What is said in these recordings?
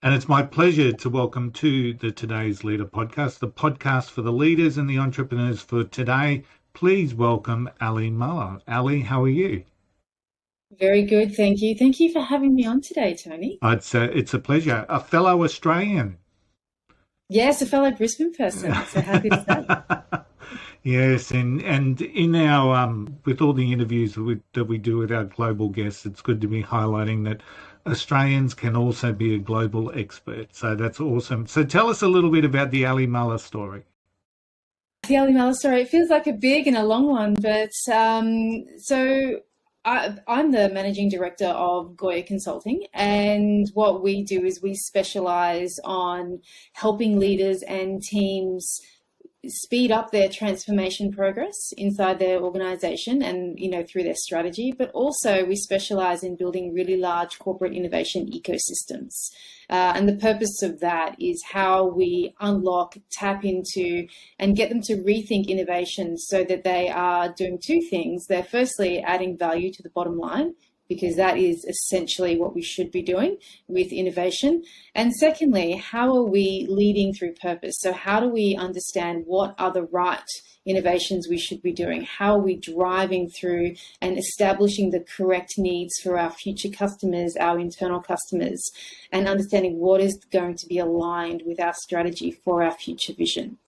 And it's my pleasure to welcome to the Today's Leader podcast, the podcast for the leaders and the entrepreneurs for today. Please welcome Ally Muller. Ally, how are you? Very good, thank you. Thank you for having me on today, Tony. It's a pleasure. A fellow Australian. Yes, a fellow Brisbane person, so happy to say. Yes, and in our with all the interviews that we do with our global guests, it's good to be highlighting that Australians can also be a global expert. So that's awesome. So tell us a little bit about the Ally Muller story. The Ally Muller story, it feels like a big and a long one, but I'm the managing director of Goya Consulting, and what we do is we specialize on helping leaders and teams speed up their transformation progress inside their organization and through their strategy, but also we specialize in building really large corporate innovation ecosystems, and the purpose of that is how we unlock, tap into, and get them to rethink innovation so that they are doing two things. They're firstly adding value to the bottom line, because that is essentially what we should be doing with innovation. And secondly, how are we leading through purpose? So how do we understand what are the right innovations we should be doing? How are we driving through and establishing the correct needs for our future customers, our internal customers, and understanding what is going to be aligned with our strategy for our future vision?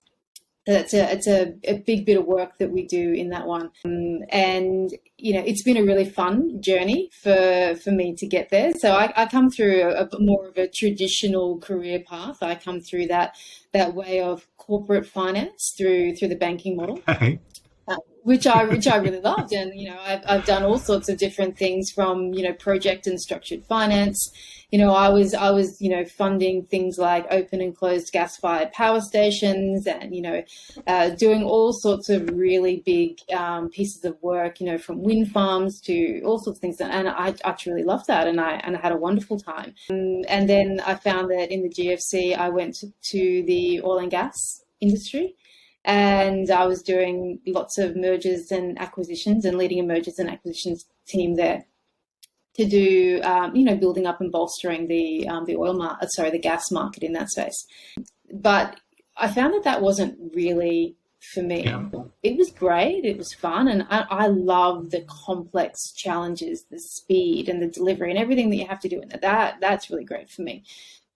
It's a big bit of work that we do in that one. And, it's been a really fun journey for me to get there. So I come through a more of a traditional career path. I come through that way of corporate finance through the banking model. Okay. Which I really loved, and I've done all sorts of different things from project and structured finance. I was funding things like open and closed gas-fired power stations, and doing all sorts of really big pieces of work, from wind farms to all sorts of things, and I truly loved that, and I had a wonderful time. And then I found that in the GFC, I went to the oil and gas industry. And I was doing lots of mergers and acquisitions and leading a mergers and acquisitions team there to do, building up and bolstering the the gas market in that space. But I found that wasn't really for me. Yeah. It was great, it was fun, and I love the complex challenges, the speed and the delivery and everything that you have to do in that's really great for me.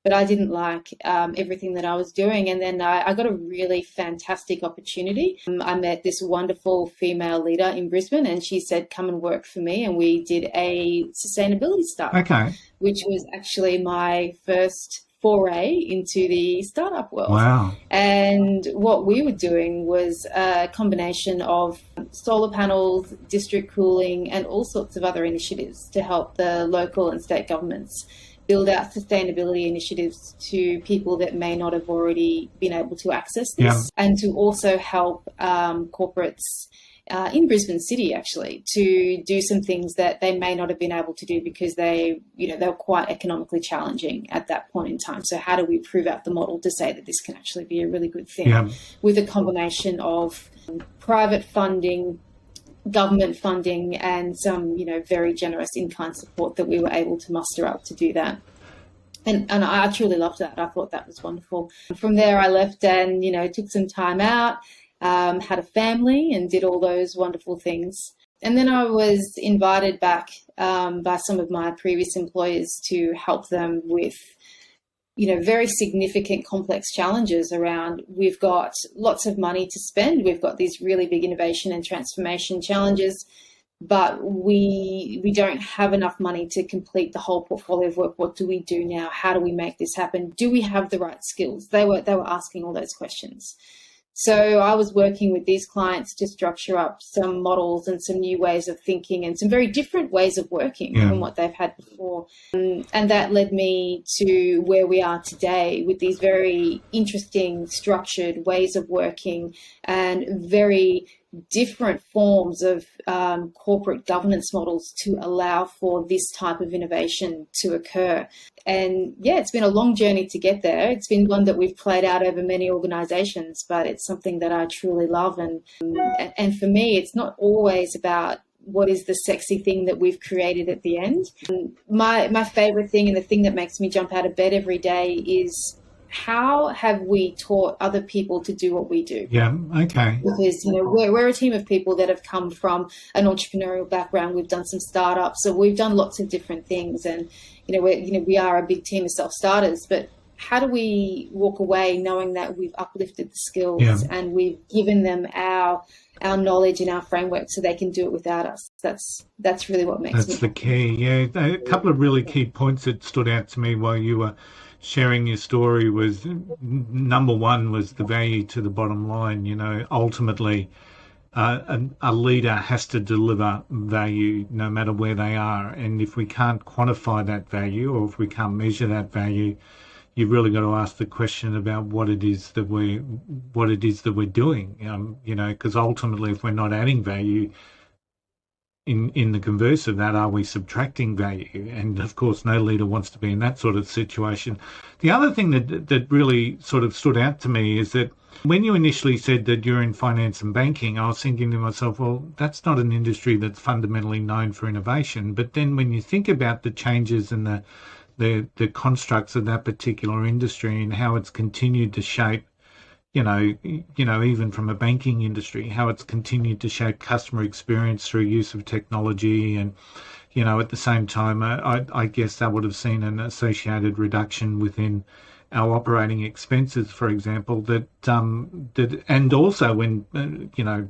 But I didn't like everything that I was doing. And then I got a really fantastic opportunity. I met this wonderful female leader in Brisbane, and she said, come and work for me. And we did a sustainability startup, Okay. which was actually my first foray into the startup world. Wow. And what we were doing was a combination of solar panels, district cooling, and all sorts of other initiatives to help the local and state governments build out sustainability initiatives to people that may not have already been able to access this, Yeah. and to also help corporates in Brisbane City actually to do some things that they may not have been able to do because they were quite economically challenging at that point in time. So how do we prove out the model to say that this can actually be a really good thing, Yeah. with a combination of private funding, government funding, and some very generous in-kind support that we were able to muster up to do that. And I truly loved that. I thought that was wonderful. From there I left and took some time out, had a family, and did all those wonderful things. And then I was invited back by some of my previous employers to help them with very significant complex challenges around, we've got lots of money to spend, we've got these really big innovation and transformation challenges, but we don't have enough money to complete the whole portfolio of work. What do we do now? How do we make this happen? Do we have the right skills? They were asking all those questions. So I was working with these clients to structure up some models and some new ways of thinking and some very different ways of working from what they've had before. And that led me to where we are today with these very interesting, structured ways of working and very different forms of corporate governance models to allow for this type of innovation to occur. And yeah, it's been a long journey to get there. It's been one that we've played out over many organizations, but it's something that I truly love. And for me, it's not always about what is the sexy thing that we've created at the end. And my favorite thing, and the thing that makes me jump out of bed every day, is how have we taught other people to do what we do? Yeah, okay. Because, we're a team of people that have come from an entrepreneurial background. We've done some startups, so we've done lots of different things. And, we are a big team of self-starters, but how do we walk away knowing that we've uplifted the skills and we've given them our knowledge and our framework so they can do it without us? That's really what makes That's the key. Yeah, a couple of really key points that stood out to me while you were sharing your story was, number one was the value to the bottom line. Ultimately, a leader has to deliver value no matter where they are, and if we can't quantify that value, or if we can't measure that value, you've really got to ask the question about what it is that we're doing. Because ultimately, if we're not adding value, in the converse of that, are we subtracting value? And of course, no leader wants to be in that sort of situation. The other thing that really sort of stood out to me is that when you initially said that you're in finance and banking, I was thinking to myself, well, that's not an industry that's fundamentally known for innovation. But then when you think about the changes and the constructs of that particular industry and how it's continued to shape, even from a banking industry, how it's continued to shape customer experience through use of technology. And, at the same time, I guess that would have seen an associated reduction within our operating expenses, for example, and also when,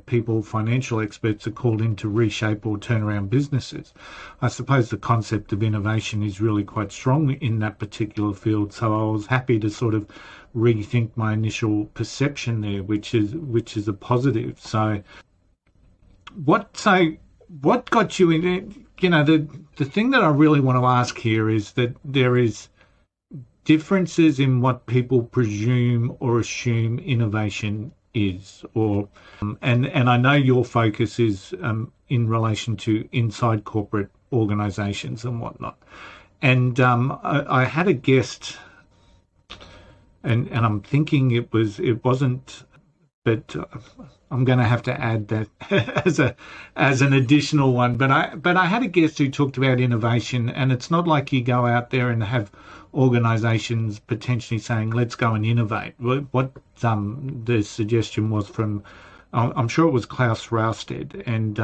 people, financial experts are called in to reshape or turn around businesses. I suppose the concept of innovation is really quite strong in that particular field. So I was happy to sort of rethink my initial perception there, which is a positive. So what got you in? The thing that I really want to ask here is that there is differences in what people presume or assume innovation is, and I know your focus is in relation to inside corporate organisations and whatnot. And I had a guest, and I'm thinking it wasn't, but I'm going to have to add that as an additional one. But I had a guest who talked about innovation, and it's not like you go out there and have organisations potentially saying, let's go and innovate. What the suggestion was from, I'm sure it was Klaus Rausted, and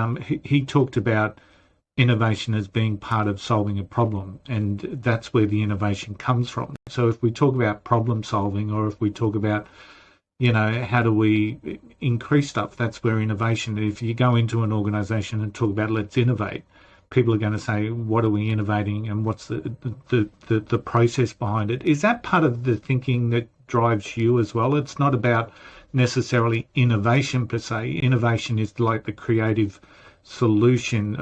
he talked about innovation as being part of solving a problem, and that's where the innovation comes from. So if we talk about problem solving, or if we talk about, how do we increase stuff, that's where innovation, if you go into an organisation and talk about let's innovate, people are going to say, what are we innovating, and what's the process behind it? Is that part of the thinking that drives you as well? It's not about necessarily innovation per se. Innovation is like the creative solution,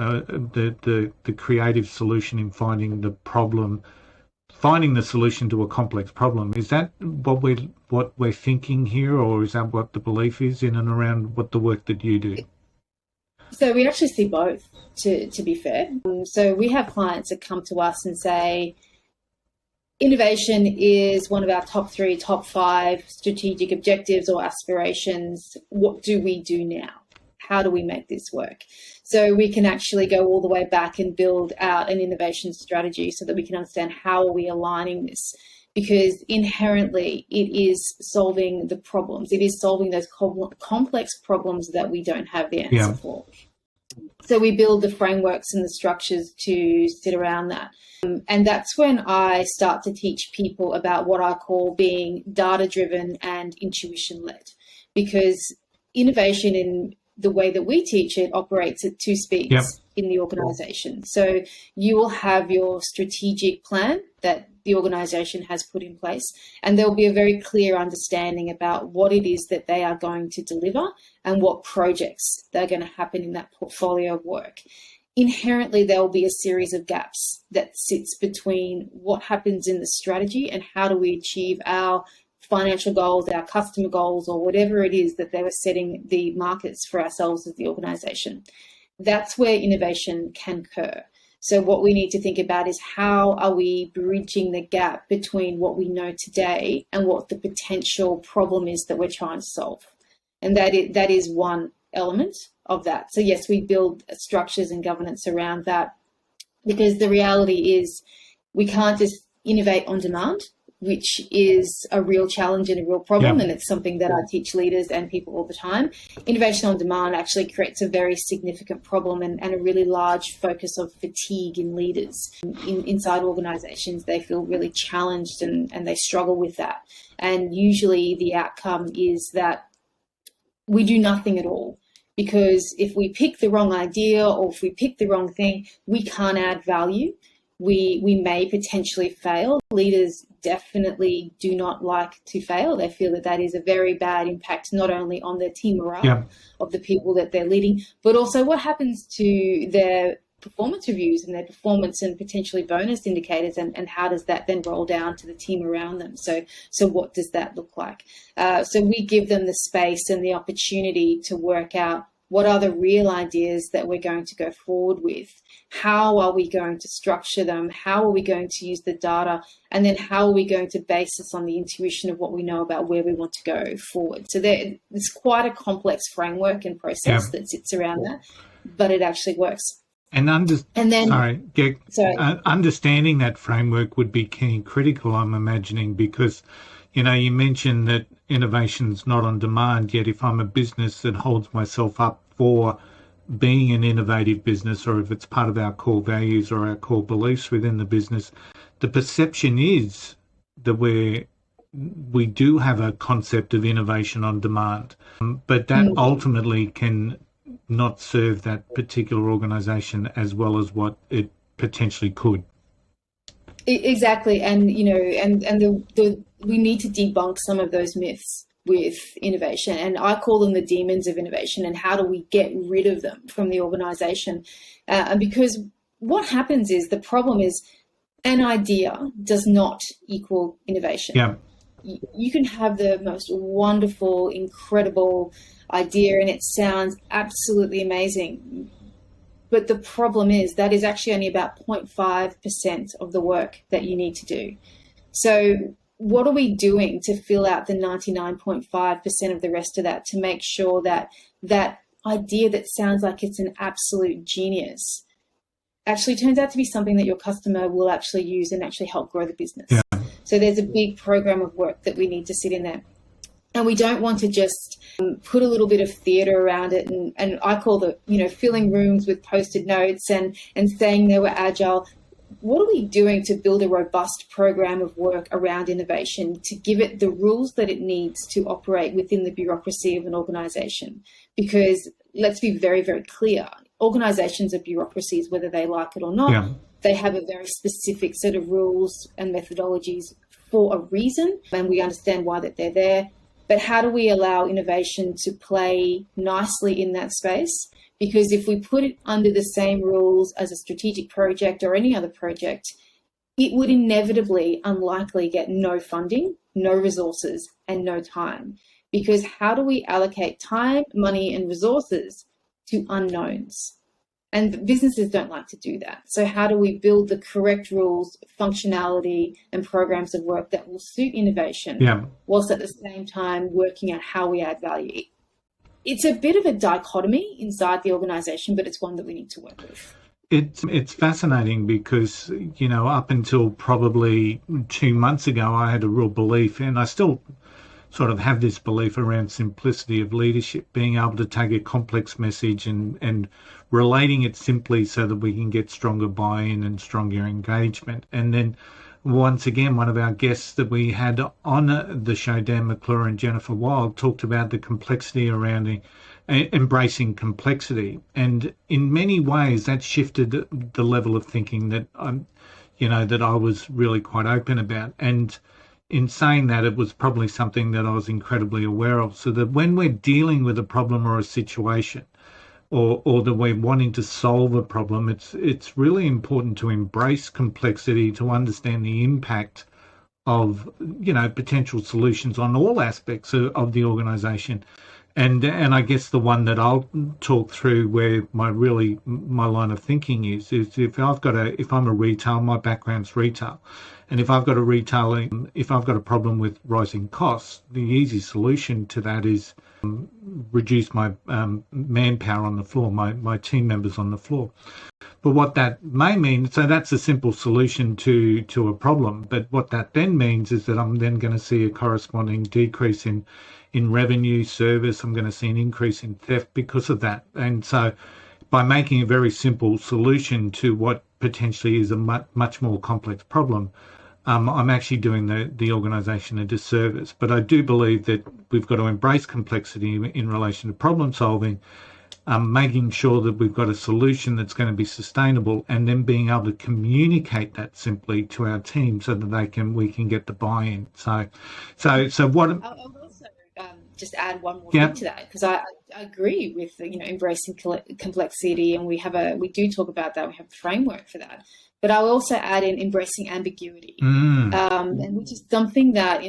the creative solution in finding the solution to a complex problem. Is that what we're thinking here, or is that what the belief is in and around what the work that you do? So we actually see both, to be fair. So we have clients that come to us and say, innovation is one of our top 3, top 5 strategic objectives or aspirations. What do we do now? How do we make this work? So we can actually go all the way back and build out an innovation strategy so that we can understand how are we aligning this, because inherently it is solving the problems. It is solving those complex problems that we don't have the answer for. So we build the frameworks and the structures to sit around that. And that's when I start to teach people about what I call being data-driven and intuition-led, because innovation in the way that we teach it operates at 2 speeds in the organisation. So you will have your strategic plan that the organisation has put in place, and there'll be a very clear understanding about what it is that they are going to deliver and what projects they're going to happen in that portfolio of work. Inherently, there will be a series of gaps that sits between what happens in the strategy and how do we achieve our financial goals, our customer goals, or whatever it is that they were setting the markets for ourselves as the organisation. That's where innovation can occur. So what we need to think about is how are we bridging the gap between what we know today and what the potential problem is that we're trying to solve. And that is one element of that. So yes, we build structures and governance around that, because the reality is we can't just innovate on demand, which is a real challenge and a real problem. And it's something that I teach leaders and people all the time. Innovation on demand actually creates a very significant problem and a really large focus of fatigue in leaders. Inside organizations, they feel really challenged and they struggle with that. And usually the outcome is that we do nothing at all. Because if we pick the wrong idea or if we pick the wrong thing, we can't add value. We may potentially fail. Leaders definitely do not like to fail. They feel that that is a very bad impact, not only on their team morale of the people that they're leading, but also what happens to their performance reviews and their performance and potentially bonus indicators, and how does that then roll down to the team around them? So what does that look like? So we give them the space and the opportunity to work out what are the real ideas that we're going to go forward with? How are we going to structure them? How are we going to use the data? And then how are we going to base this on the intuition of what we know about where we want to go forward? So there's quite a complex framework and process that sits around that, but it actually works. Understanding that framework would be key and critical, I'm imagining, because, you mentioned that innovation's not on demand, yet if I'm a business that holds myself up for being an innovative business, or if it's part of our core values or our core beliefs within the business, the perception is that we do have a concept of innovation on demand, but that ultimately can not serve that particular organisation as well as what it potentially could. Exactly, and we need to debunk some of those myths with innovation, and I call them the demons of innovation. And how do we get rid of them from the organisation? Because what happens is, the problem is, an idea does not equal innovation. Yeah. You can have the most wonderful, incredible idea, and it sounds absolutely amazing. But the problem is that is actually only about 0.5% of the work that you need to do. So what are we doing to fill out the 99.5% of the rest of that, to make sure that that idea that sounds like it's an absolute genius actually turns out to be something that your customer will actually use and actually help grow the business? Yeah. So there's a big program of work that we need to sit in there. And we don't want to just put a little bit of theatre around it, and I call the, filling rooms with Post-it notes and saying they were agile. What are we doing to build a robust program of work around innovation, to give it the rules that it needs to operate within the bureaucracy of an organisation? Because let's be very, very clear, organisations are bureaucracies, whether they like it or not. Yeah. They have a very specific set of rules and methodologies for a reason, and we understand why that they're there. But how do we allow innovation to play nicely in that space? Because if we put it under the same rules as a strategic project or any other project, it would inevitably, unlikely get no funding, no resources, and no time. Because how do we allocate time, money, and resources to unknowns? And businesses don't like to do that. So how do we build the correct rules, functionality, and programs of work that will suit innovation, whilst at the same time working out how we add value? It's a bit of a dichotomy inside the organisation, but it's one that we need to work with. It's fascinating because, up until probably 2 months ago, I had a real belief, and I still sort of have this belief around simplicity of leadership, being able to take a complex message and relating it simply so that we can get stronger buy-in and stronger engagement. And then once again, one of our guests that we had on the show, Dan McClure and Jennifer Wild, talked about the complexity around embracing complexity. And in many ways, that shifted the level of thinking that that I was really quite open about. And in saying that, it was probably something that I was incredibly aware of, so that when we're dealing with a problem or a situation, or that we're wanting to solve a problem, it's really important to embrace complexity, to understand the impact of potential solutions on all aspects of the organisation. And I guess the one that I'll talk through, where my line of thinking is if I'm a retail, my background's retail, And if I've got a problem with rising costs, the easy solution to that is reduce my manpower on the floor, my team members on the floor. But what that may mean, so that's a simple solution to a problem. But what that then means is that I'm then going to see a corresponding decrease in revenue, service. I'm going to see an increase in theft because of that. And so by making a very simple solution to what potentially is a much more complex problem, I'm actually doing the organisation a disservice. But I do believe that we've got to embrace complexity in relation to problem solving, making sure that we've got a solution that's going to be sustainable, and then being able to communicate that simply to our team so that we can get the buy-in. So what? I'll also just add one more thing to that, because I agree with embracing complexity, and we do talk about that. We have a framework for that. But I'll also add in embracing ambiguity, and which is something that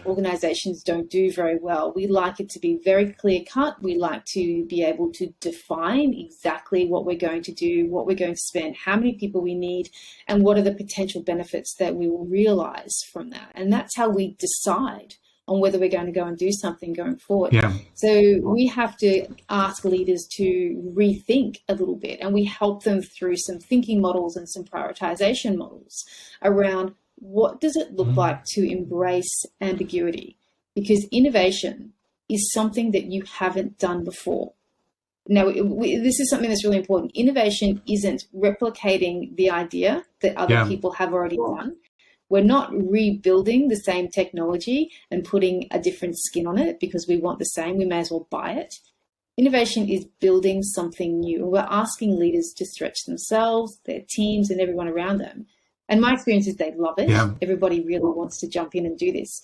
organizations don't do very well. We like it to be very clear cut. We like to be able to define exactly what we're going to do, what we're going to spend, how many people we need, and what are the potential benefits that we will realize from that. And that's how we decide on whether we're going to go and do something going forward. Yeah. So we have to ask leaders to rethink a little bit, and we help them through some thinking models and some prioritization models around what does it look like to embrace ambiguity, because innovation is something that you haven't done before. Now, this is something that's really important. Innovation isn't replicating the idea that other people have already done. We're not rebuilding the same technology and putting a different skin on it because we want the same. We may as well buy it. Innovation is building something new. We're asking leaders to stretch themselves, their teams, and everyone around them. And my experience is they love it. Yeah. Everybody really wants to jump in and do this.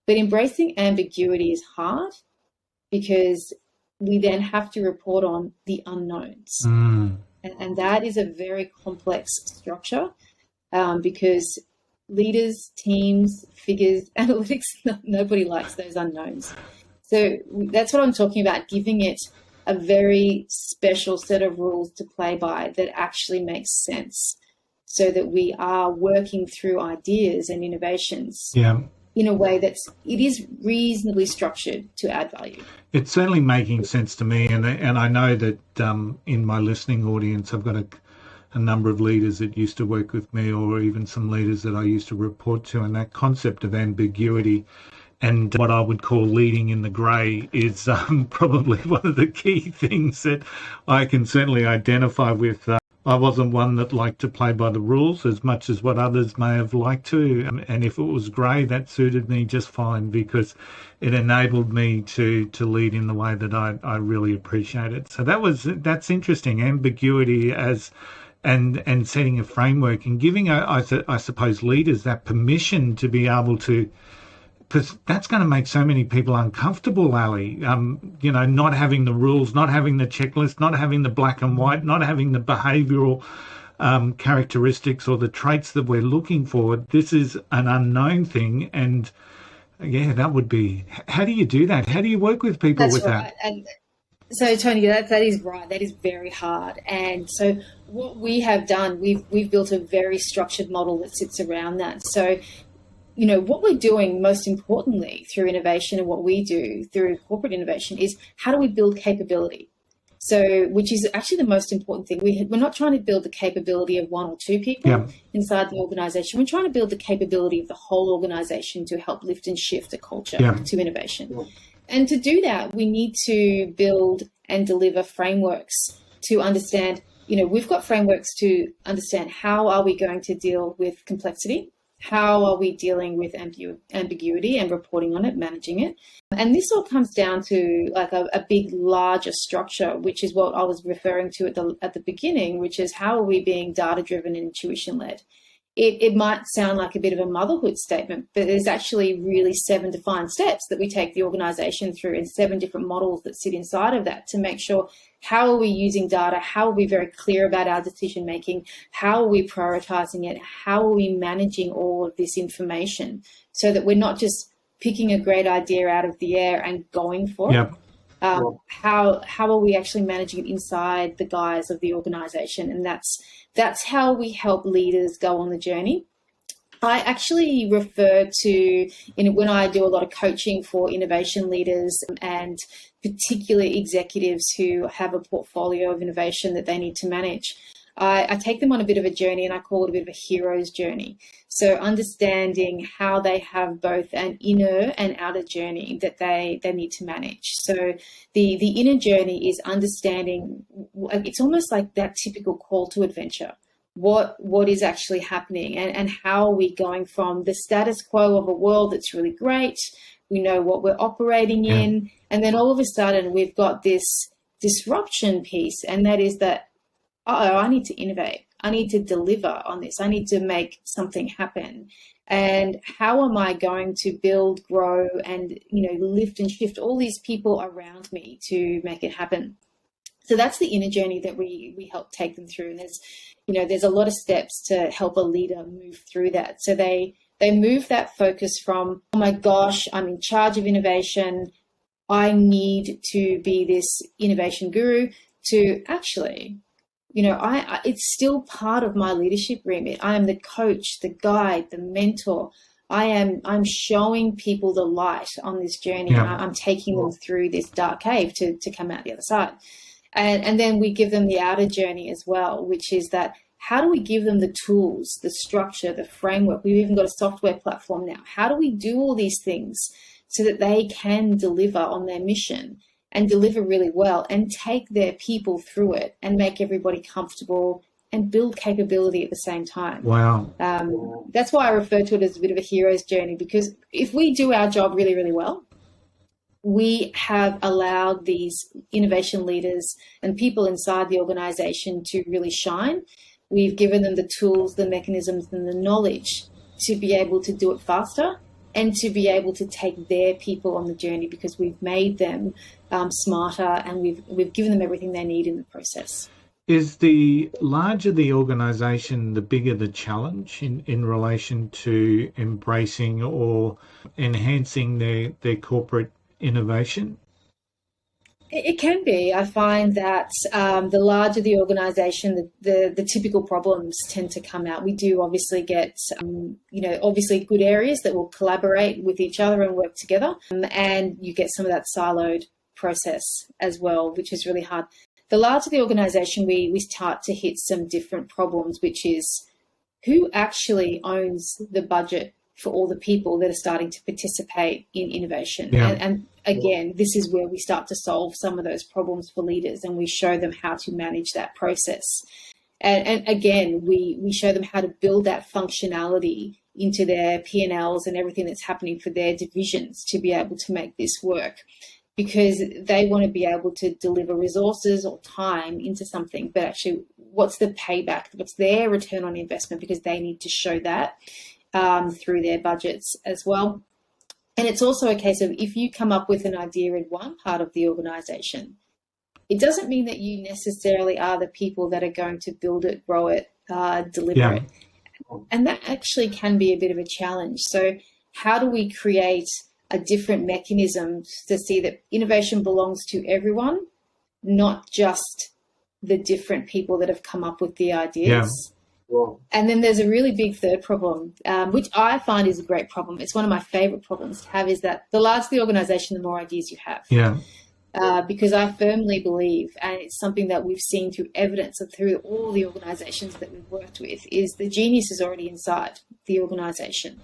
But embracing ambiguity is hard because we then have to report on the unknowns. And that is a very complex structure because leaders, teams, figures, analytics, nobody likes those unknowns. So that's what I'm talking about, giving it a very special set of rules to play by that actually makes sense so that we are working through ideas and innovations in a way it is reasonably structured to add value. It's certainly making sense to me. And I know that in my listening audience, I've got a number of leaders that used to work with me, or even some leaders that I used to report to, and that concept of ambiguity and what I would call leading in the grey is probably one of the key things that I can certainly identify with. I wasn't one that liked to play by the rules as much as what others may have liked to, and if it was grey, that suited me just fine because it enabled me to lead in the way that I really appreciate it. So that's interesting, ambiguity and setting a framework and giving, I suppose, leaders that permission to be able to, because that's going to make so many people uncomfortable, Ally. Not having the rules, not having the checklist, not having the black and white, not having the behavioural characteristics or the traits that we're looking for. This is an unknown thing, and that would be. How do you do that? How do you work with people with that? And so, Tony, that is right. That is very hard. And so what we have done, we've built a very structured model that sits around that. So, what we're doing most importantly through innovation and what we do through corporate innovation is how do we build capability? So, which is actually the most important thing. We're not trying to build the capability of one or two people inside the organization. We're trying to build the capability of the whole organization to help lift and shift a culture to innovation. Yeah. And to do that, we need to build and deliver frameworks to understand, we've got frameworks to understand how are we going to deal with complexity? How are we dealing with ambiguity and reporting on it, managing it? And this all comes down to like a big, larger structure, which is what I was referring to at the beginning, which is how are we being data-driven and intuition-led? It might sound like a bit of a motherhood statement, but there's actually really 7 defined steps that we take the organization through and 7 different models that sit inside of that to make sure how are we using data, how are we very clear about our decision making, how are we prioritizing it, how are we managing all of this information so that we're not just picking a great idea out of the air and going for it. How are we actually managing it inside the guise of the organization? And that's how we help leaders go on the journey I actually refer to, when I do a lot of coaching for innovation leaders and particularly executives who have a portfolio of innovation that they need to manage, I take them on a bit of a journey, and I call it a bit of a hero's journey. So understanding how they have both an inner and outer journey that they need to manage. So the inner journey is understanding, it's almost like that typical call to adventure. What is actually happening, and how are we going from the status quo of a world that's really great, we know what we're operating in, and then all of a sudden we've got this disruption piece, and that is that, I need to innovate, I need to deliver on this, I need to make something happen. And how am I going to build, grow, and lift and shift all these people around me to make it happen? So that's the inner journey that we help take them through. And there's a lot of steps to help a leader move through that. So they move that focus from, oh my gosh, I'm in charge of innovation, I need to be this innovation guru, to actually, it's still part of my leadership remit. I am the coach, the guide, the mentor. I'm showing people the light on this journey. Yeah. I'm taking them through this dark cave to come out the other side. And then we give them the outer journey as well, which is that, how do we give them the tools, the structure, the framework? We've even got a software platform now. How do we do all these things so that they can deliver on their mission and deliver really well and take their people through it and make everybody comfortable and build capability at the same time? Wow. That's why I refer to it as a bit of a hero's journey, because if we do our job really, really well, we have allowed these innovation leaders and people inside the organization to really shine. We've given them the tools, the mechanisms, and the knowledge to be able to do it faster and to be able to take their people on the journey, because we've made them smarter, and we've given them everything they need in the process. Is the larger the organization, the bigger the challenge in relation to embracing or enhancing their corporate innovation? It can be. I find that the larger the organisation, the typical problems tend to come out. We do obviously get, obviously good areas that will collaborate with each other and work together, and you get some of that siloed process as well, which is really hard. The larger the organisation, we start to hit some different problems, which is who actually owns the budget for all the people that are starting to participate in innovation. Yeah. And again, this is where we start to solve some of those problems for leaders, and we show them how to manage that process. And again, we show them how to build that functionality into their P&Ls and everything that's happening for their divisions to be able to make this work, because they want to be able to deliver resources or time into something, but actually what's the payback, what's their return on investment, because they need to show that through their budgets as well. And it's also a case of, if you come up with an idea in one part of the organisation, it doesn't mean that you necessarily are the people that are going to build it, grow it, deliver it. And that actually can be a bit of a challenge. So how do we create a different mechanism to see that innovation belongs to everyone, not just the different people that have come up with the ideas? Yeah. And then there's a really big third problem, which I find is a great problem. It's one of my favorite problems to have, is that the larger the organization, the more ideas you have. Yeah. Because I firmly believe, and it's something that we've seen through evidence of through all the organizations that we've worked with, is the genius is already inside the organization.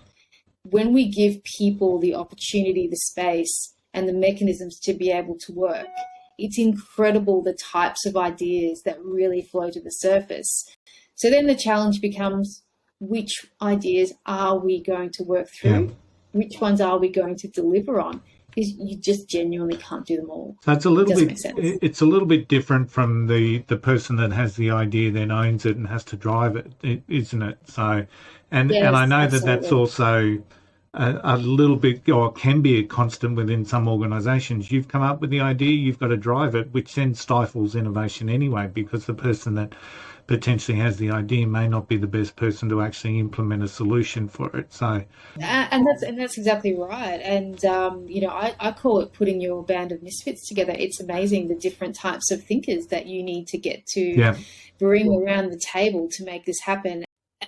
When we give people the opportunity, the space, and the mechanisms to be able to work, it's incredible the types of ideas that really flow to the surface. So then the challenge becomes, which ideas are we going to work through? Yeah. Which ones are we going to deliver on? Because you just genuinely can't do them all. So it's a little bit different from the person that has the idea, then owns it and has to drive it, isn't it? So, and I know that that's also a little bit, or can be a constant within some organisations. You've come up with the idea, you've got to drive it, which then stifles innovation anyway, because the person that potentially has the idea may not be the best person to actually implement a solution for it. So, and that's exactly right. And I call it putting your band of misfits together. It's amazing the different types of thinkers that you need to get to bring around the table to make this happen.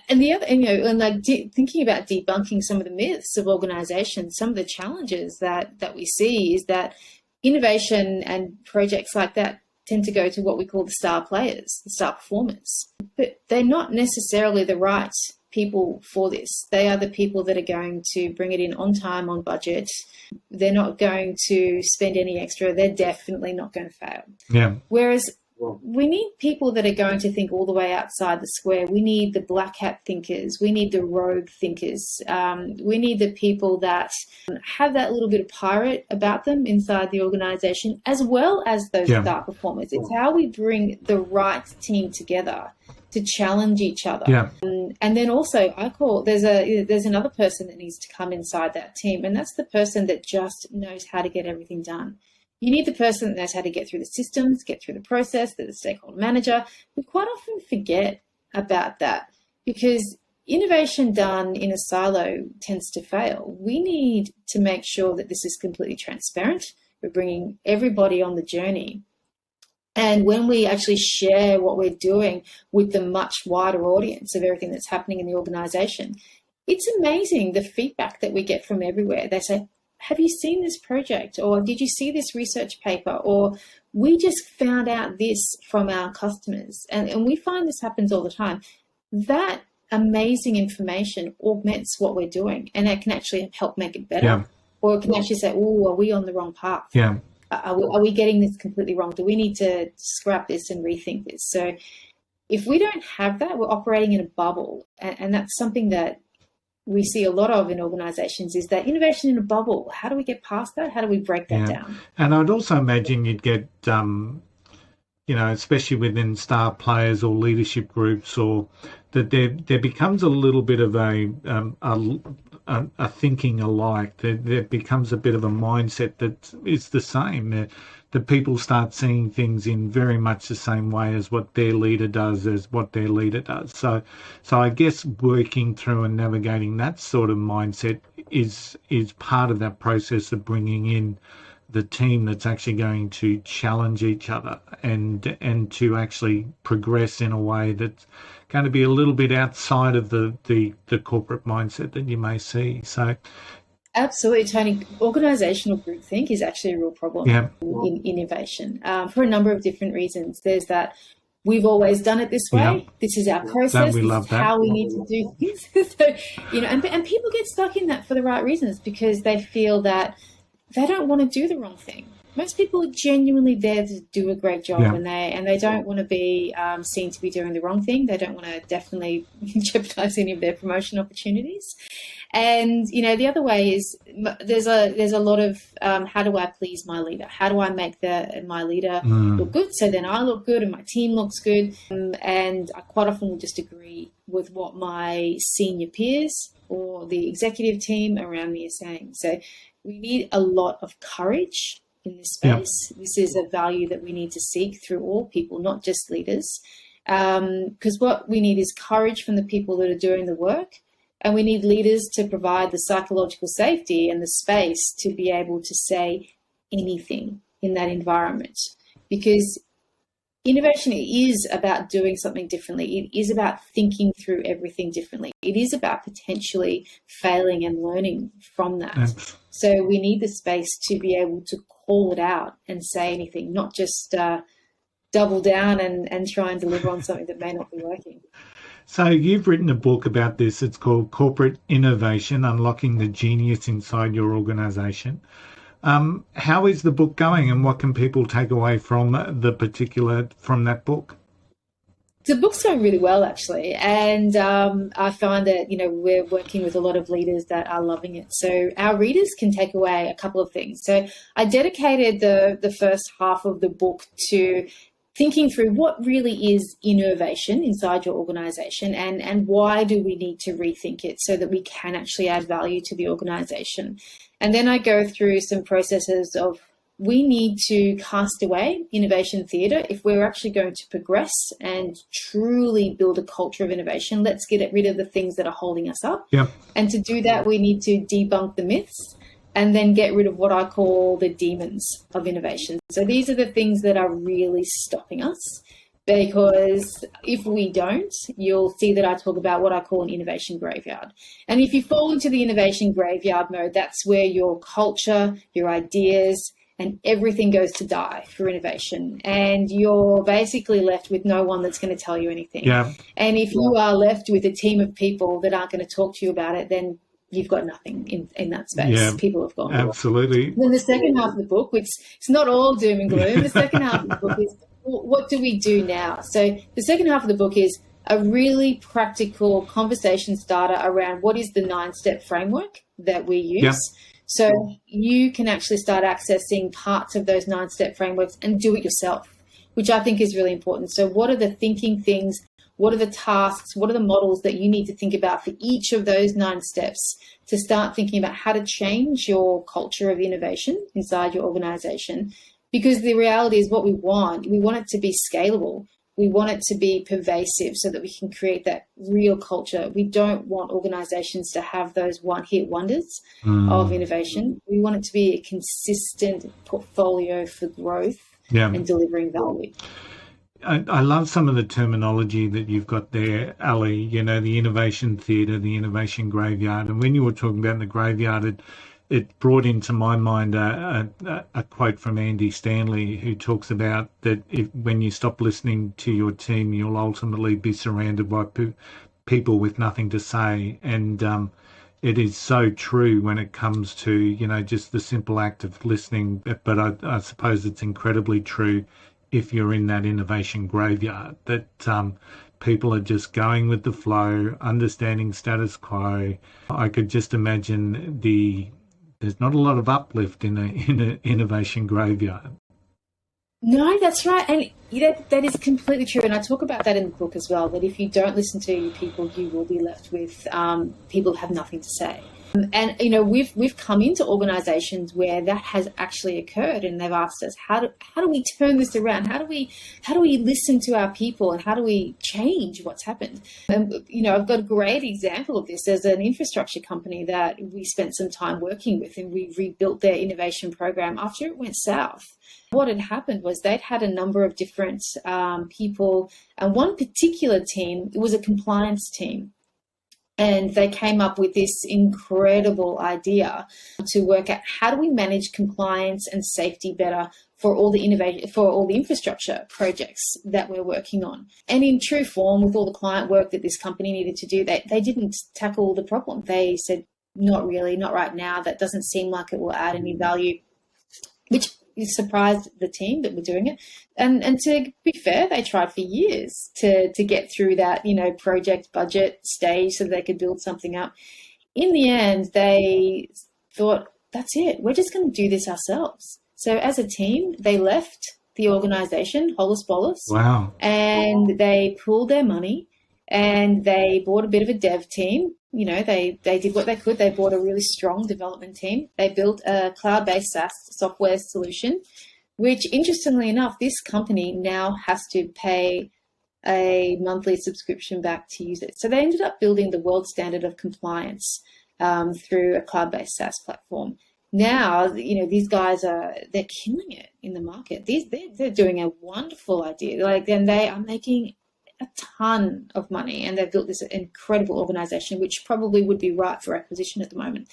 And the other, and like thinking about debunking some of the myths of organizations, some of the challenges that we see is that innovation and projects like that tend to go to what we call the star players, the star performers. But they're not necessarily the right people for this. They are the people that are going to bring it in on time, on budget. They're not going to spend any extra. They're definitely not going to fail. Yeah. Whereas we need people that are going to think all the way outside the square. We need the black hat thinkers. We need the rogue thinkers. We need the people that have that little bit of pirate about them inside the organization, as well as those star performers. It's how we bring the right team together to challenge each other. Yeah. And then also there's another person that needs to come inside that team, and that's the person that just knows how to get everything done. You need the person that knows how to get through the systems, get through the process, the stakeholder manager. We quite often forget about that because innovation done in a silo tends to fail. We need to make sure that this is completely transparent. We're bringing everybody on the journey. And when we actually share what we're doing with the much wider audience of everything that's happening in the organization, it's amazing the feedback that we get from everywhere. They say, have you seen this project? Or did you see this research paper? Or we just found out this from our customers. And we find this happens all the time. That amazing information augments what we're doing, and it can actually help make it better. Yeah. Or it can actually say, oh, are we on the wrong path? Yeah. Are we getting this completely wrong? Do we need to scrap this and rethink this? So if we don't have that, we're operating in a bubble. And that's something that we see a lot of in organizations, is that innovation in a bubble. How do we get past that? How do we break that down? And I'd also imagine you'd get, especially within star players or leadership groups, or that there becomes a little bit of a thinking alike. There becomes a bit of a mindset that is the same. That people start seeing things in very much the same way as what their leader does, So I guess working through and navigating that sort of mindset is part of that process of bringing in the team that's actually going to challenge each other and to actually progress in a way that's going to be a little bit outside of the corporate mindset that you may see. So absolutely, Tony. Organizational groupthink is actually a real problem in innovation for a number of different reasons. There's that we've always done it this way. Yeah. This is our process. This is how we need to do things. So, and people get stuck in that for the right reasons, because they feel that they don't want to do the wrong thing. Most people are genuinely there to do a great job, and they don't want to be seen to be doing the wrong thing. They don't want to definitely jeopardize any of their promotion opportunities. And the other way is there's a lot of how do I please my leader? How do I make my leader look good, so then I look good and my team looks good? And I quite often will just agree with what my senior peers or the executive team around me are saying. So we need a lot of courage in this space. This is a value that we need to seek through all people, not just leaders, because what we need is courage from the people that are doing the work. And we need leaders to provide the psychological safety and the space to be able to say anything in that environment. Because innovation is about doing something differently. It is about thinking through everything differently. It is about potentially failing and learning from that. So we need the space to be able to call it out and say anything, not just double down and try and deliver on something that may not be working. So you've written a book about this. It's called Corporate Innervation, Unlocking the Genius Inside Your Organisation. How is the book going, and what can people take away from that book? The book's going really well, actually. And I find that, we're working with a lot of leaders that are loving it. So our readers can take away a couple of things. So I dedicated the first half of the book to thinking through what really is innovation inside your organization, and why do we need to rethink it so that we can actually add value to the organization. And then I go through some processes of we need to cast away innovation theatre if we're actually going to progress and truly build a culture of innovation. Let's get rid of the things that are holding us up. Yeah. And to do that, we need to debunk the myths and then get rid of what I call the demons of innovation. So these are the things that are really stopping us. Because if we don't, you'll see that I talk about what I call an innovation graveyard. And if you fall into the innovation graveyard mode, that's where your culture, your ideas, and everything goes to die for innovation. And you're basically left with no one that's going to tell you anything. Yeah. And if you are left with a team of people that aren't going to talk to you about it, then you've got nothing in that space. Yeah, people have gone. Absolutely. Then the second half of the book, which it's not all doom and gloom, the second half of the book is, what do we do now? So the second half of the book is a really practical conversation starter around what is the 9-step framework that we use. Yep. So you can actually start accessing parts of those 9-step frameworks and do it yourself, which I think is really important. So what are the thinking things? What are the tasks? What are the models that you need to think about for each of those 9 steps to start thinking about how to change your culture of innovation inside your organization? Because the reality is what we want it to be scalable. We want it to be pervasive so that we can create that real culture. We don't want organizations to have those one-hit wonders of innovation. We want it to be a consistent portfolio for growth and delivering value. I love some of the terminology that you've got there, Ally, the innovation theatre, the innovation graveyard. And when you were talking about the graveyard, it brought into my mind a quote from Andy Stanley, who talks about that when you stop listening to your team, you'll ultimately be surrounded by people with nothing to say. And it is so true when it comes to, just the simple act of listening. But I suppose it's incredibly true if you're in that innovation graveyard, that people are just going with the flow, understanding status quo. I could just imagine there's not a lot of uplift in an innovation graveyard. No, that's right. And that is completely true. And I talk about that in the book as well, that if you don't listen to your people, you will be left with people who have nothing to say. And, we've come into organizations where that has actually occurred, and they've asked us, how do we turn this around? How do we listen to our people, and how do we change what's happened? And, I've got a great example of this. There's an infrastructure company that we spent some time working with, and we rebuilt their innovation program after it went south. What had happened was they'd had a number of different people, and one particular team, it was a compliance team. And they came up with this incredible idea to work out how do we manage compliance and safety better for all the infrastructure projects that we're working on. And in true form, with all the client work that this company needed to do, they didn't tackle the problem. They said, not really, not right now. That doesn't seem like it will add any value, which surprised the team that were doing it. And to be fair, they tried for years to get through that, project budget stage so they could build something up. In the end, they thought, that's it. We're just going to do this ourselves. So as a team, they left the organization, holus bolus. Wow. And they pooled their money and they bought a bit of a dev team. They did what they could. They bought a really strong development team. They built a cloud-based SaaS software solution, which, interestingly enough, this company now has to pay a monthly subscription back to use it. So they ended up building the world standard of compliance through a cloud-based SaaS platform. Now, these guys they're killing it in the market. They're doing a wonderful idea. And they are making a ton of money, and they've built this incredible organization, which probably would be ripe for acquisition at the moment.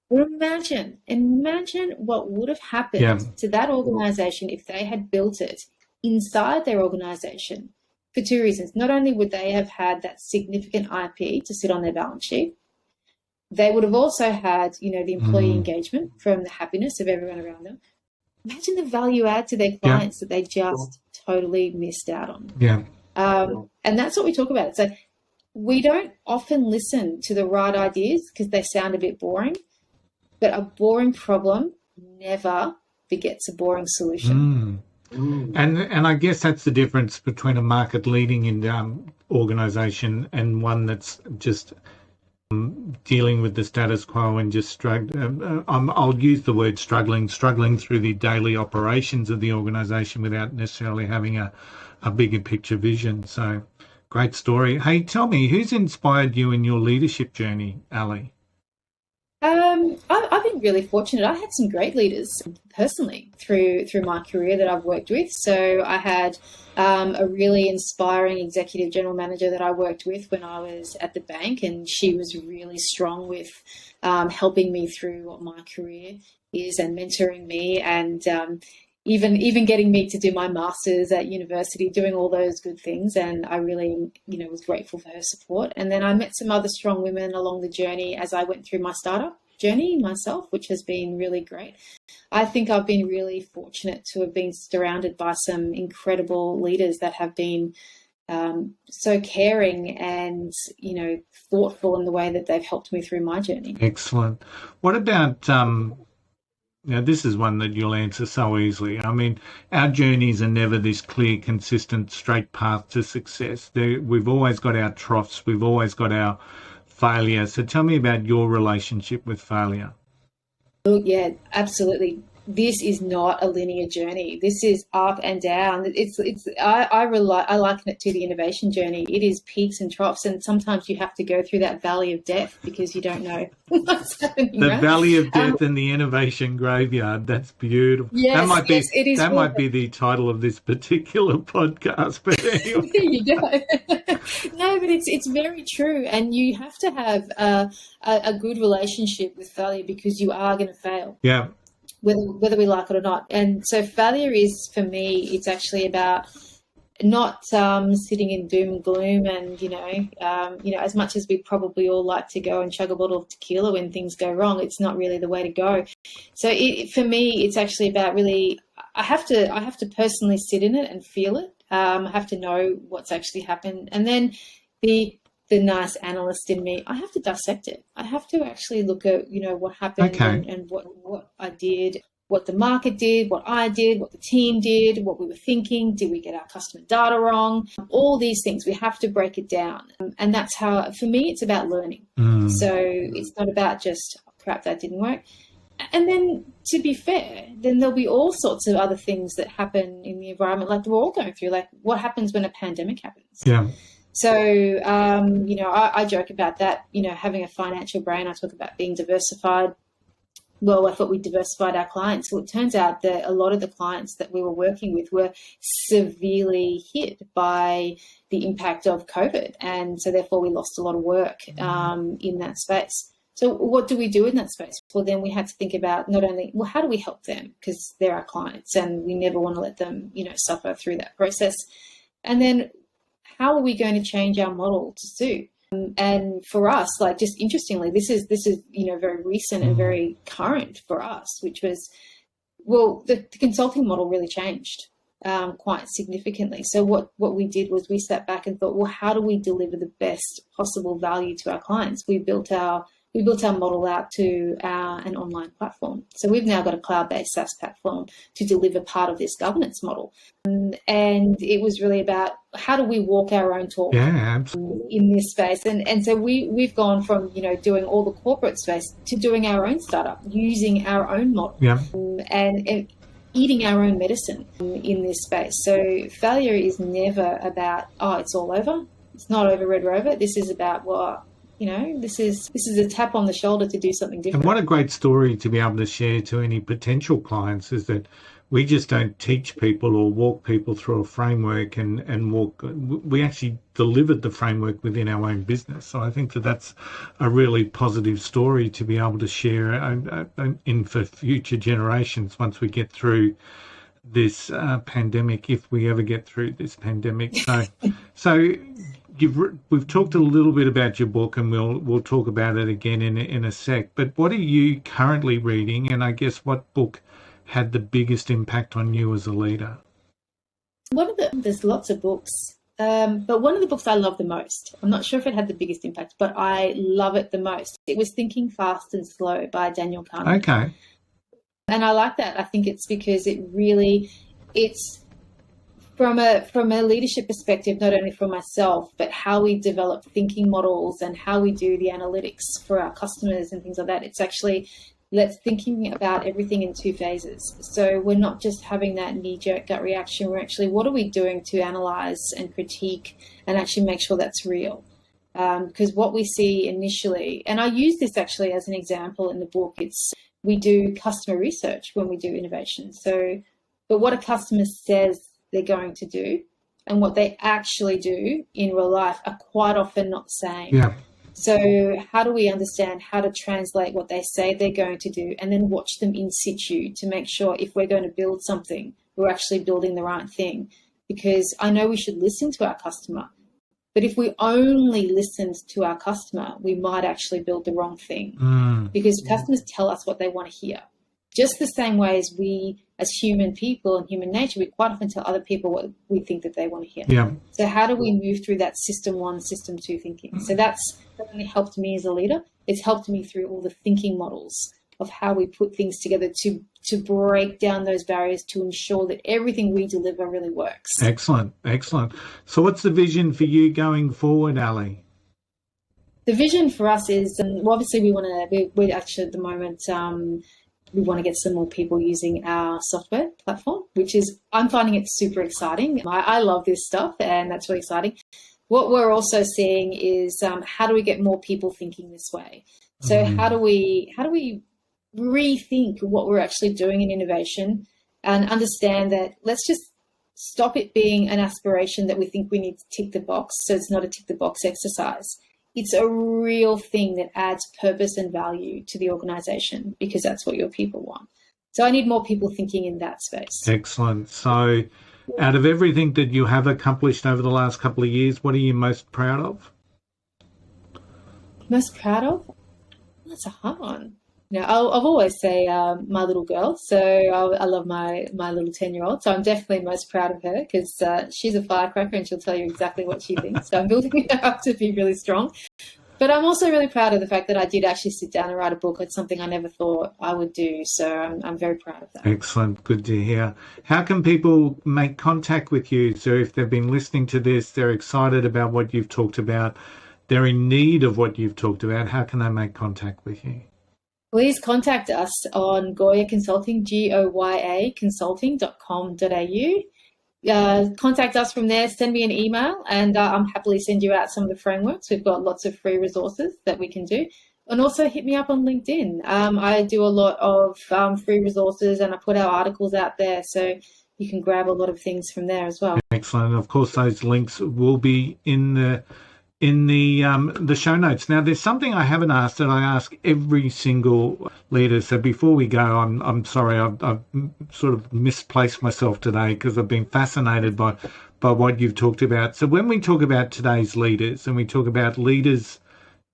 But imagine what would have happened to that organization if they had built it inside their organization for 2 reasons. Not only would they have had that significant IP to sit on their balance sheet, they would have also had, the employee engagement from the happiness of everyone around them. Imagine the value add to their clients that they just totally missed out on. And that's what we talk about. So we don't often listen to the right ideas because they sound a bit boring, but a boring problem never begets a boring solution. And I guess that's the difference between a market leading organization and one that's just dealing with the status quo and just I'll use the word struggling through the daily operations of the organization without necessarily having a bigger picture vision. So great story. Hey, tell me, who's inspired you in your leadership journey, Ally? I've been really fortunate. I had some great leaders personally through my career that I've worked with. So I had a really inspiring executive general manager that I worked with when I was at the bank, and she was really strong with helping me through what my career is and mentoring me, and even getting me to do my master's at university, doing all those good things. And I really, was grateful for her support. And then I met some other strong women along the journey as I went through my startup journey myself, which has been really great. I think I've been really fortunate to have been surrounded by some incredible leaders that have been so caring and, thoughtful in the way that they've helped me through my journey. Excellent. What about now, this is one that you'll answer so easily. I mean, our journeys are never this clear, consistent, straight path to success. We've always got our troughs. We've always got our failure. So tell me about your relationship with failure. Oh, yeah, absolutely. This is not a linear journey. This is up and down. I liken it to the innovation journey. It is peaks and troughs, and sometimes you have to go through that valley of death because you don't know what's happening. The valley of death and the innovation graveyard. That's beautiful. Yes, that might be it is. That might be the title of this particular podcast. But anyway. There you go. No, but it's very true, and you have to have a good relationship with failure because you are going to fail. Yeah. Whether we like it or not. And so failure is, for me, it's actually about not sitting in doom and gloom and, as much as we probably all like to go and chug a bottle of tequila when things go wrong, it's not really the way to go. So for me, it's actually about really, I have to personally sit in it and feel it. I have to know what's actually happened. And then the nice analyst in me, I have to dissect it. I have to actually look at, what happened and what I did, what the market did, what I did, what the team did, what we were thinking. Did we get our customer data wrong? All these things, we have to break it down. And that's how, for me, it's about learning. So it's not about just, oh, crap, that didn't work. And then, to be fair, then there'll be all sorts of other things that happen in the environment, like we're all going through, like what happens when a pandemic happens. Yeah. So, I joke about that, having a financial brain. I talk about being diversified. Well, I thought we diversified our clients. Well, it turns out that a lot of the clients that we were working with were severely hit by the impact of COVID. And so therefore we lost a lot of work in that space. So what do we do in that space? Well, then we had to think about not only, well, how do we help them? Because they're our clients and we never want to let them, suffer through that process. And then how are we going to change our model to suit? And for us, like, just interestingly, this is very recent and very current for us, which was, well, the consulting model really changed quite significantly. So what we did was we sat back and thought, well, how do we deliver the best possible value to our clients? We built our model out to an online platform. So we've now got a cloud-based SaaS platform to deliver part of this governance model. And it was really about how do we walk our own talk in this space. And so we've gone from, doing all the corporate space to doing our own startup, using our own model and eating our own medicine in this space. So failure is never about, oh, it's all over. It's not over, Red Rover. This is about, well, this is a tap on the shoulder to do something different. And what a great story to be able to share to any potential clients is that we just don't teach people or walk people through a framework and walk. We actually delivered the framework within our own business. So I think that's a really positive story to be able to share in for future generations once we get through this pandemic, if we ever get through this pandemic. So we've talked a little bit about your book, and we'll talk about it again in a sec. But what are you currently reading, and I guess what book had the biggest impact on you as a leader? There's lots of books, but one of the books I love the most, I'm not sure if it had the biggest impact, but I love it the most. It was Thinking Fast and Slow by Daniel Kahneman. Okay. And I like that. I think it's because it's from a leadership perspective, not only for myself, but how we develop thinking models and how we do the analytics for our customers and things like that. It's actually thinking about everything in two phases. So we're not just having that knee-jerk gut reaction. We're actually, what are we doing to analyze and critique and actually make sure that's real? Because what we see initially, and I use this actually as an example in the book, we do customer research when we do innovation. So, but what a customer says they're going to do and what they actually do in real life are quite often not the same. Yeah. So how do we understand how to translate what they say they're going to do and then watch them in situ to make sure if we're going to build something, we're actually building the right thing? Because I know we should listen to our customer, but if we only listened to our customer, we might actually build the wrong thing because customers tell us what they want to hear. Just the same way as we, as human people and human nature, we quite often tell other people what we think that they want to hear. Yeah. So how do we move through that system 1, system 2 thinking? So that's really helped me as a leader. It's helped me through all the thinking models of how we put things together to break down those barriers to ensure that everything we deliver really works. Excellent. So what's the vision for you going forward, Ally? The vision for us is, obviously we're actually at the moment, we want to get some more people using our software platform, I'm finding it super exciting. I love this stuff and that's really exciting. What we're also seeing is how do we get more people thinking this way? So how do we rethink what we're actually doing in innovation and understand that let's just stop it being an aspiration that we think we need to tick the box. So it's not a tick the box exercise. It's a real thing that adds purpose and value to the organization because that's what your people want. So I need more people thinking in that space. Excellent. So out of everything that you have accomplished over the last couple of years, what are you most proud of? Most proud of? That's a hard one. I've always say my little girl. So I love my little 10-year-old. So I'm definitely most proud of her because she's a firecracker and she'll tell you exactly what she thinks. So I'm building her up to be really strong. But I'm also really proud of the fact that I did actually sit down and write a book. It's something I never thought I would do. So I'm very proud of that. Excellent. Good to hear. How can people make contact with you? So if they've been listening to this, they're excited about what you've talked about, they're in need of what you've talked about, how can they make contact with you? Please contact us on Goya Consulting, Goya consulting.com.au. Contact us from there, send me an email, and I'm happily send you out some of the frameworks. We've got lots of free resources that we can do. And also hit me up on LinkedIn. I do a lot of free resources and I put our articles out there, so you can grab a lot of things from there as well. Excellent. Of course, those links will be in the show notes. Now, there's something I haven't asked that I ask every single leader. So before we go, I'm sorry, I've sort of misplaced myself today because I've been fascinated by what you've talked about. So when we talk about today's leaders and we talk about leaders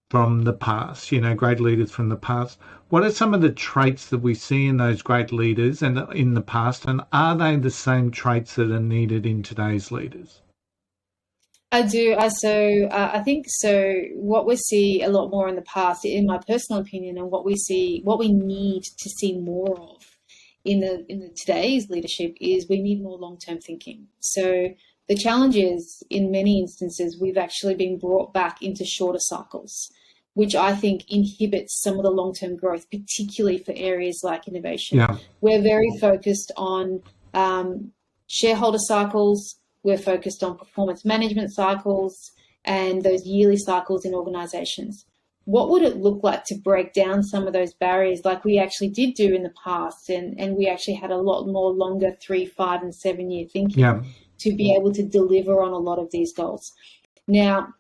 from the past, great leaders from the past, what are some of the traits that we see in those great leaders and in the past, and are they the same traits that are needed in today's leaders? I do. I think so. What we see a lot more in the past, in my personal opinion, and what we need to see more of in the today's leadership is we need more long-term thinking. So the challenge is, in many instances, we've actually been brought back into shorter cycles, which I think inhibits some of the long-term growth, particularly for areas like innovation. Yeah. We're very focused on shareholder cycles. We're focused on performance management cycles and those yearly cycles in organizations. What would it look like to break down some of those barriers like we actually did do in the past? And we actually had a lot more longer 3, 5, and 7 year thinking to be able to deliver on a lot of these goals. Now,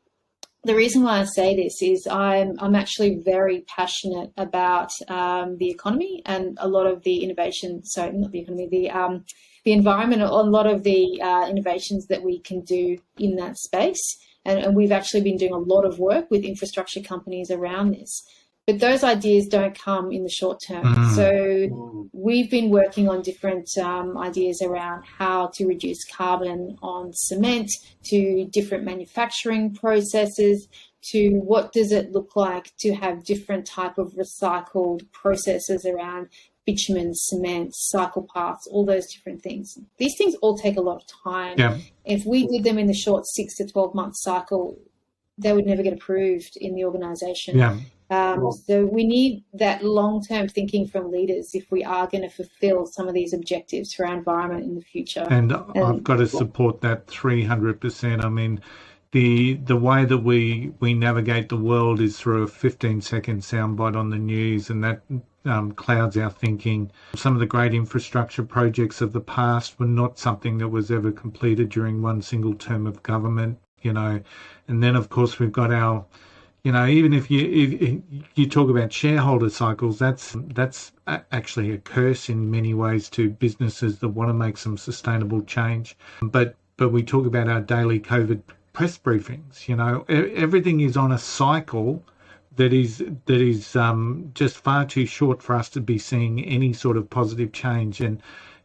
the reason why I say this is I'm actually very passionate about the economy and a lot of the innovation, sorry, not the economy, the environment, a lot of the innovations that we can do in that space. And we've actually been doing a lot of work with infrastructure companies around this. But those ideas don't come in the short term. So we've been working on different ideas around how to reduce carbon on cement, to different manufacturing processes, to what does it look like to have different type of recycled processes around bitumen, cement, cycle paths, all those different things. These things all take a lot of time. Yeah. If we did them in the short 6 to 12 month cycle, they would never get approved in the organization. Yeah. So we need that long-term thinking from leaders if we are going to fulfill some of these objectives for our environment in the future. And I've got to support that 300%. I mean, the way that we navigate the world is through a 15-second soundbite on the news, and that clouds our thinking. Some of the great infrastructure projects of the past were not something that was ever completed during one single term of government, And then, of course, we've got our, even if you talk about shareholder cycles, that's actually a curse in many ways to businesses that want to make some sustainable change. But we talk about our daily COVID press briefings. Everything is on a cycle that is just far too short for us to be seeing any sort of positive change. And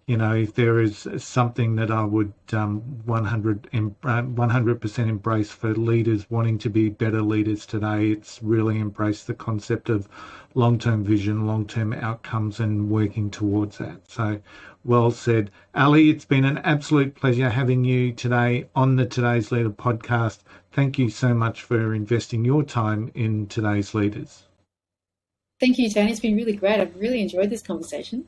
if there is something that I would 100% embrace for leaders wanting to be better leaders today, it's really embrace the concept of long-term vision, long-term outcomes, and working towards that. So, well said. Ally, it's been an absolute pleasure having you today on the Today's Leader podcast. Thank you so much for investing your time in Today's Leaders. Thank you, Tony. It's been really great. I've really enjoyed this conversation.